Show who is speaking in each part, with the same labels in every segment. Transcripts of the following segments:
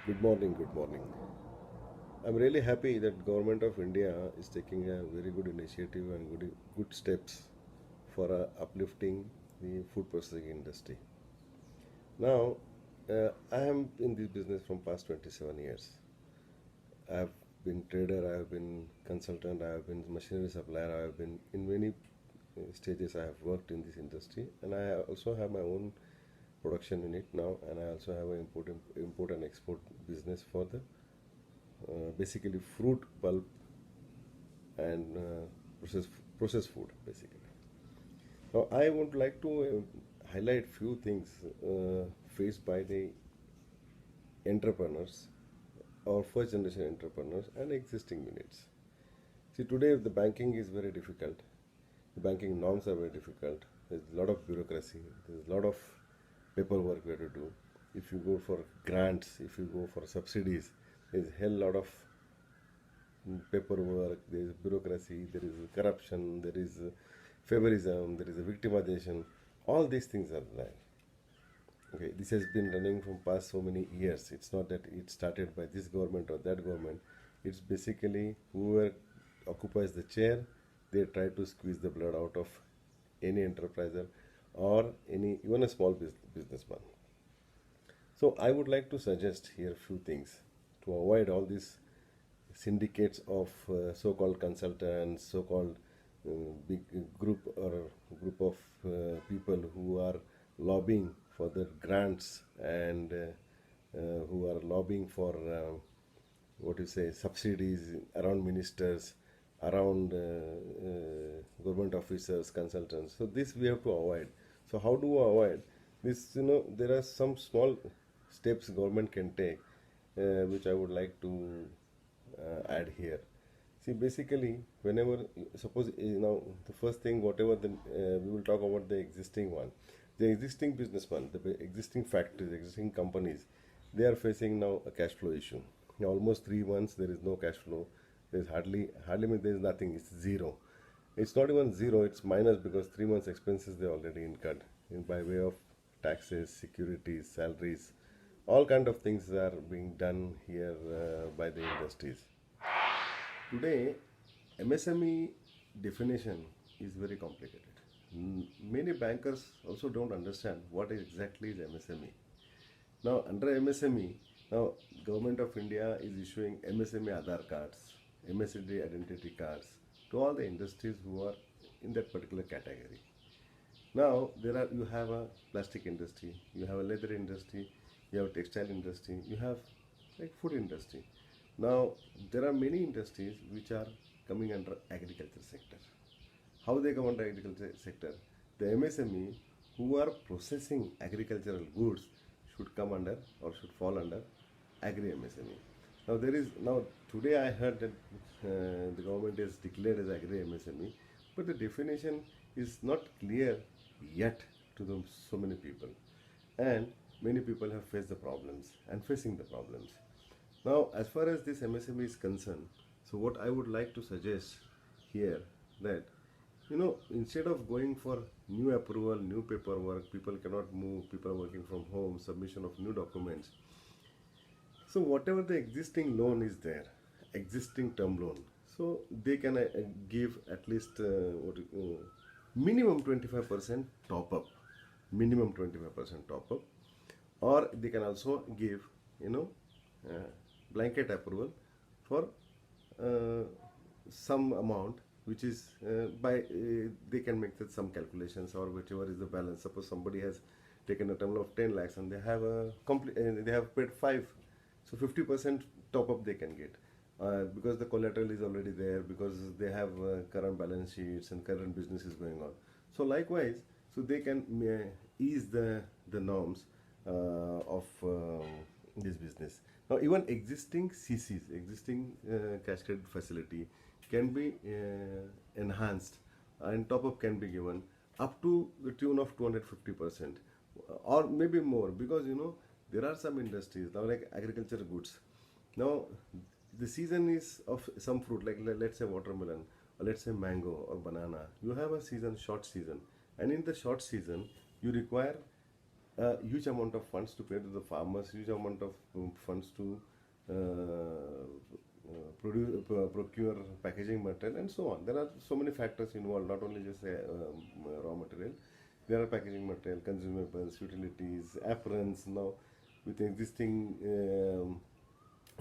Speaker 1: Good morning, good morning. I'm really happy that Government of India is taking a very good initiative and good steps for uplifting the food processing industry. Now, I am in this business from past 27 years. I have been trader, I have been consultant, I have been machinery supplier, I have been in many stages I have worked in this industry, and I also have my own production unit now, and I also have an import and export business for the basically fruit pulp and process processed food basically. Now I would like to highlight few things faced by the entrepreneurs or first generation entrepreneurs and existing units. See, today the banking is very difficult. The banking norms are very difficult. There's a lot of bureaucracy. There's a lot of paperwork we have to do. If you go for grants, if you go for subsidies, there's a hell lot of paperwork, there is bureaucracy, there is corruption, there is favorism, there is a victimization. All these things are there. Okay, this has been running from past so many years. It's not that it started by this government or that government. It's basically whoever occupies the chair, they try to squeeze the blood out of any enterpriser or any even a small businessman. So I would like to suggest here a few things to avoid all these syndicates of so-called consultants, so-called big group or group of people who are lobbying for the grants and who are lobbying for what you say subsidies around ministers, around government officers, consultants. So this we have to avoid. So how do we avoid this? There are some small steps government can take, which I would like to add here. See, basically, whenever suppose now the first thing, whatever we will talk about the existing one, the existing businessman, the existing factories, existing companies, they are facing now a cash flow issue. Now, almost 3 months there is no cash flow. There's hardly means there is nothing. It's zero. It's not even zero. It's minus because 3 months expenses they already incurred by way of taxes, securities, salaries, all kind of things are being done here by the industries. Today, MSME definition is very complicated. Many bankers also don't understand what exactly is MSME. Now, under MSME, now Government of India is issuing MSME Aadhaar cards, MSME identity cards to all the industries who are in that particular category. Now you have a plastic industry, you have a leather industry, you have a textile industry, you have like food industry. Now there are many industries which are coming under agriculture sector. How they come under agriculture sector? The MSME who are processing agricultural goods should come under or should fall under agri MSME. Now today I heard that the government is declared as agri MSME, but the definition is not clear yet to so many people, and many people have faced the problems and facing the problems. Now, as far as this MSME is concerned, so what I would like to suggest here that instead of going for new approval, new paperwork, people cannot move, people are working from home, submission of new documents. So whatever the existing loan is there, existing term loan, so they can give at least minimum 25% top up, minimum 25% top up, or they can also give uh, blanket approval for uh, some amount which is they can make that some calculations or whichever is the balance. Suppose somebody has taken a term loan of 10 lakhs and they have a complete they have paid 5, so 50% top up they can get because the collateral is already there, because they have current balance sheets and current business is going on. So likewise, so they can ease the norms of this business. Now even existing CCs, existing cash credit facility can be enhanced and top up can be given up to the tune of 250% or maybe more, because there are some industries now like agriculture goods. Now the season is of some fruit, like let's say watermelon or let's say mango or banana. You have a season, short season, and in the short season you require a huge amount of funds to pay to the farmers, huge amount of funds to procure packaging material, and so on. There are so many factors involved, not only just raw material. There are packaging material, consumables, utilities, aprons. Now, with existing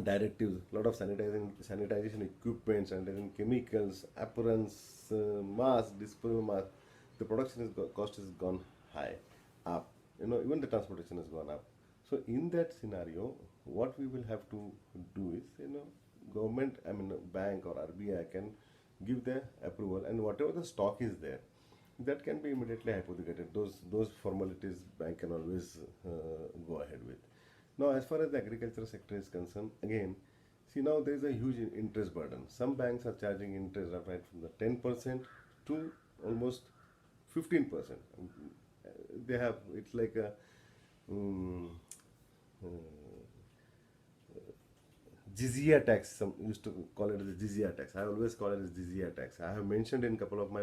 Speaker 1: directives, a lot of sanitization equipment, sanitizing chemicals, aprons, masks, disposable masks, the production cost has gone high up. Even the transportation has gone up. So in that scenario, what we will have to do is, government, I mean, bank or RBI can give the approval, and whatever the stock is there, that can be immediately hypothecated. Those formalities bank can always go ahead with. Now, as far as the agriculture sector is concerned, again, see, now there is a huge interest burden. Some banks are charging interest right from the 10% to almost 15%. They have, it's like a uh, jizya tax. Some used to call it as jizya tax. I always call it as jizya tax. I have mentioned in a couple of my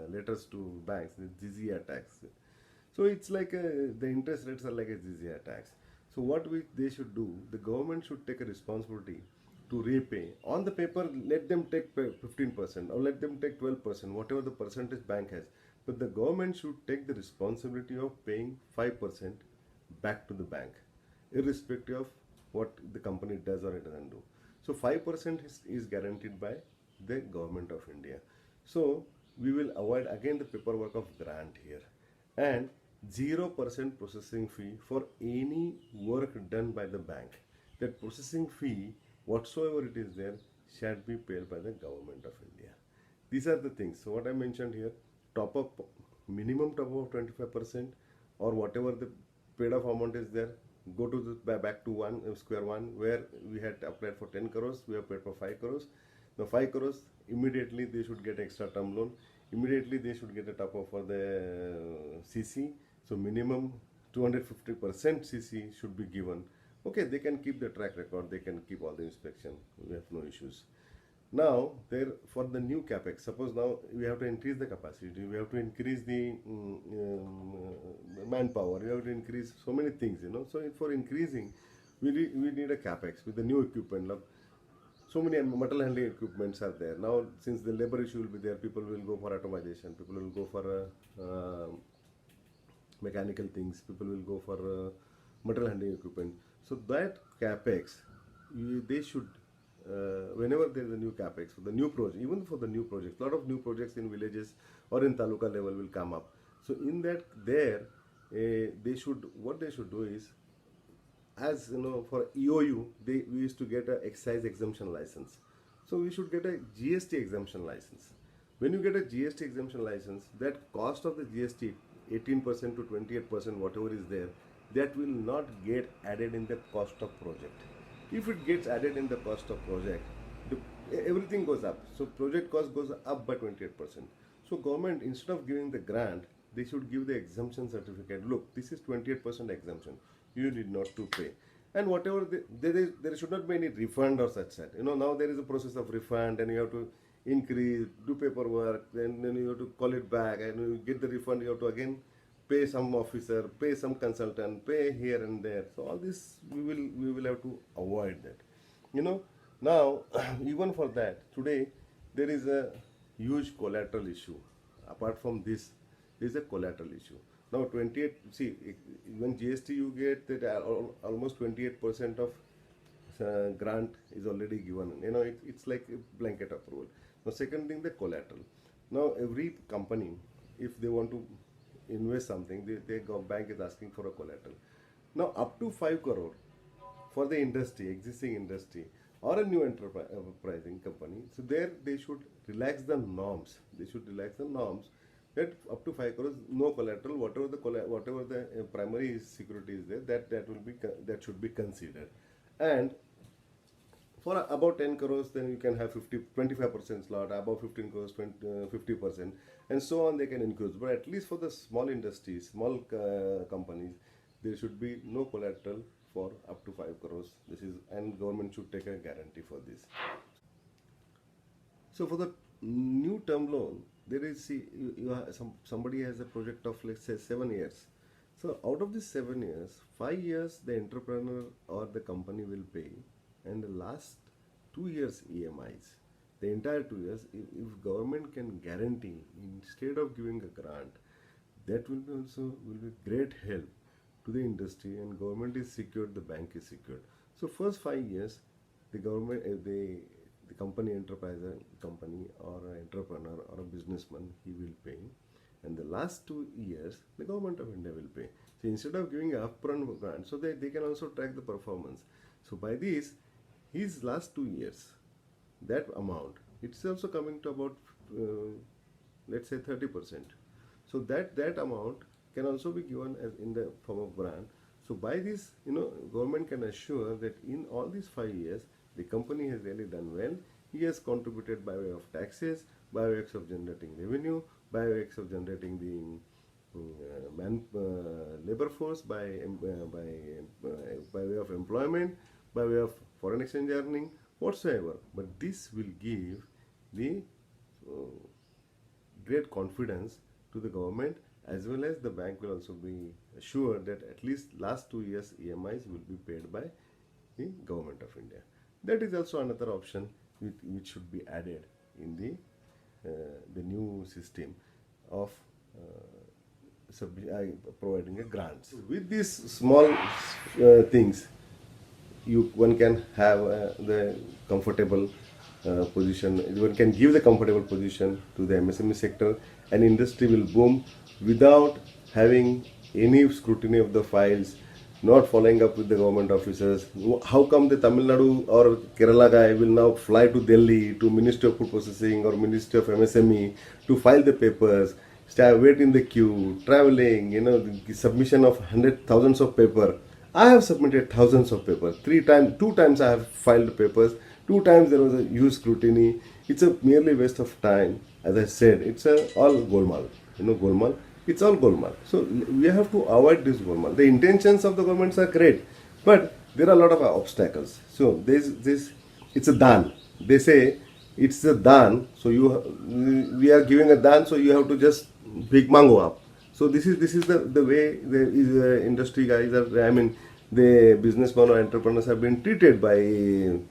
Speaker 1: letters to banks the jizya tax. So it's like the interest rates are like a jizya tax. So what they should do, the government should take a responsibility to repay. On the paper, let them take 15% or let them take 12%, whatever the percentage bank has. But the government should take the responsibility of paying 5% back to the bank, irrespective of what the company does or it doesn't do. So 5% is guaranteed by the government of India. So we will avoid again the paperwork of grant here, and 0% processing fee for any work done by the bank. That processing fee, whatsoever it is there, shall be paid by the government of India. These are the things. So what I mentioned here, top up, minimum top up of 25%, or whatever the paid off amount is there, go to the back to square one, where we had applied for 10 crores, we have paid for 5 crores. Now 5 crores, immediately they should get extra term loan, immediately they should get a top up for the CC. So minimum 250% CC should be given. Okay, they can keep the track record, they can keep all the inspection, we have no issues. Now, there for the new capex, suppose now we have to increase the capacity, we have to increase the manpower, we have to increase so many things, So for increasing, we need a capex with the new equipment. Like, so many metal handling equipments are there. Now, since the labor issue will be there, people will go for automation, people will go for mechanical things, people will go for metal handling equipment. So that capex, they should, whenever there is a new capex for the new project, even for the new projects, a lot of new projects in villages or in taluka level will come up. So in that, what they should do is, as for EOU, we used to get an excise exemption license. So we should get a GST exemption license. When you get a GST exemption license, that cost of the GST, 18% to 28%, whatever is there, that will not get added in the cost of project. If it gets added in the cost of project, everything goes up. So project cost goes up by 28%. So government, instead of giving the grant, they should give the exemption certificate. Look, this is 28% exemption. You need not to pay. And whatever, there should not be any refund or such. Now there is a process of refund, and you have to increase, do paperwork, then you have to call it back, and you get the refund, you have to again pay some officer, pay some consultant, pay here and there. So all this we will have to avoid that. Now even for that, today there is a huge collateral issue. Apart from this, there is a collateral issue. Now 28, see, when GST you get that almost 28% of grant is already given. It's like a blanket approval. Now second thing, the collateral. Now every company, if they want to invest something, bank is asking for a collateral. Now up to 5 crore for the industry, existing industry, or a new enterprising company. So there they should relax the norms. They should relax the norms that up to 5 crores, no collateral, whatever the primary security is there, that should be considered. And for about 10 crores, then you can have 25% slot, above 15 crores, 50%, and so on, they can increase. But at least for the small industries, small companies, there should be no collateral for up to 5 crores. And government should take a guarantee for this. So for the new term loan, there is, see, somebody has a project of, let's say, 7 years. So out of these 7 years, 5 years the entrepreneur or the company will pay, and the last 2 years EMIs. The entire 2 years, if government can guarantee instead of giving a grant, that will be also will be great help to the industry, and government is secured, the bank is secured. So first 5 years, the government, the company enterprise company or an entrepreneur or a businessman, he will pay, and the last 2 years the government of India will pay. So instead of giving a upfront grant, so they can also track the performance. So by this, his last 2 years, that amount, it's also coming to about let's say 30%. So that amount can also be given as in the form of grant. So by this, government can assure that in all these 5 years, the company has really done well. He has contributed by way of taxes, by way of generating revenue, by way of generating the labor force, by way of employment, by way of foreign exchange earning, whatsoever. But this will give the great confidence to the government, as well as the bank will also be assured that at least last 2 years EMIs will be paid by the government of India. That is also another option which should be added in the new system of providing a grants. With these small things, one can have the comfortable position. One can give the comfortable position to the MSME sector, and industry will boom without having any scrutiny of the files, not following up with the government officers. How come the Tamil Nadu or Kerala guy will now fly to Delhi, to Ministry of Food Processing or Ministry of MSME to file the papers, wait in the queue, traveling, the submission of thousands of paper. I have submitted thousands of papers. 2 times I have filed papers. 2 times there was a huge scrutiny. It's a merely waste of time. As I said, it's all golmaal. Golmaal. It's all golmaal. So we have to avoid this golmaal. The intentions of the governments are great, but there are a lot of obstacles. So it's a dan. They say it's a dan. So we are giving a dan. So you have to just big mango up. So this is the way the industry guys are. The businessmen or entrepreneurs have been treated by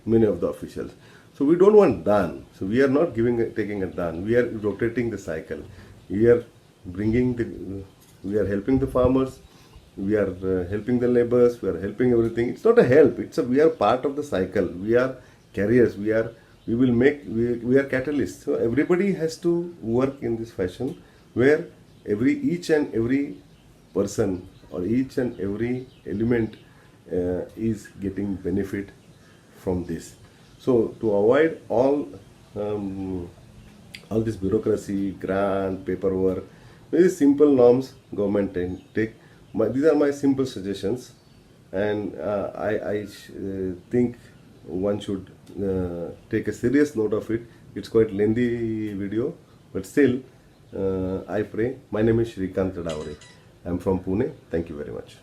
Speaker 1: many of the officials. So we don't want dan. So we are not taking a dan. We are rotating the cycle. We are helping the farmers. We are helping the laborers. We are helping everything. It's not a help. We are part of the cycle. We are carriers. We are catalysts. So everybody has to work in this fashion, where each and every person or each and every element is getting benefit from this. So to avoid all this bureaucracy, grant, paperwork, very simple norms government take. These are my simple suggestions, and I think one should take a serious note of it. It's quite lengthy video, but still I pray. My name is Shrikant Tadavare. I'm from Pune. Thank you very much.